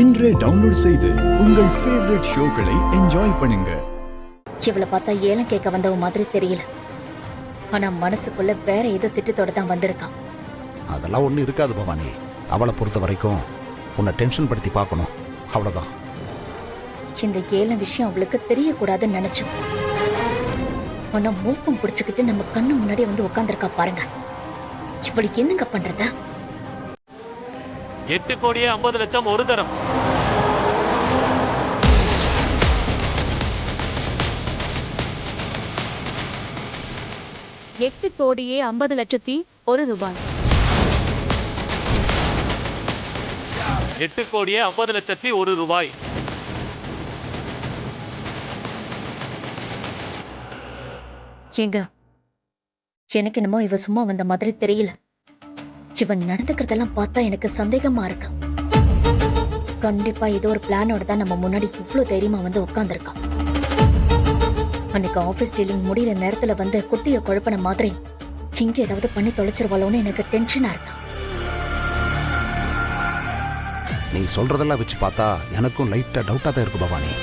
இன்றே டவுன்லோட் செய்து உங்கள் ஃபேவரட் ஷோக்களை என்ஜாய் பண்ணுங்க. இவளை பார்த்தா ஏலம் கேட்க வந்தவ மாதிரி தெரியல. ஆனா மனசுக்குள்ள வேற ஏதோ திட்டத்தோட தான் வந்திருக்கான். அதெல்லாம் ஒண்ணு இருக்காது பவானி. அவளை பொறுத்த வரைக்கும் உன்னை டென்ஷன் படுத்தி பார்க்கணும், அவ்வளவுதான். இந்த ஏலம் விஷயம் அவளுக்கு தெரியக்கூடாதுன்னு நினைச்சோம். ஆனா மூக்கம் புடிச்சுக்கிட்டு நம்ம கண்ணு முன்னாடி வந்து உட்காந்துருக்கா பாருங்க. இவளுக்கு என்னங்க பண்றதா? 8 கோடியே 50 லட்சம் ஒரு தரம். எட்டு கோடியே 50 லட்சத்தி ரூபாய். 8 கோடியே 50 லட்சத்தி ரூபாய். ஏங்க, எனக்கு என்னமோ இவ சும்மா வந்த மாதிரி தெரியல. இவன் நடந்துக்கிறதெல்லாம் பார்த்தா எனக்கு சந்தேகமா இருக்கு. கண்டிப்பா ஏதோ ஒரு பிளானோட தான் நம்ம முன்னாடி இவ்வளவு தைரியமா வந்து உட்கார்ந்துருக்கான். அன்னைக்கு ஆபீஸ் டீலிங் முடிகிற நேரத்துல வந்து குட்டிய குழப்பன மாதிரி இங்க ஏதாவது பண்ணி தொலைச்சிருவாளோன்னு எனக்கு டென்ஷனா இருக்கு. நீ சொல்றதெல்லாம் வச்சு பார்த்தா எனக்கும் லைட்டா டவுட்டா தான் இருக்கு பவானி.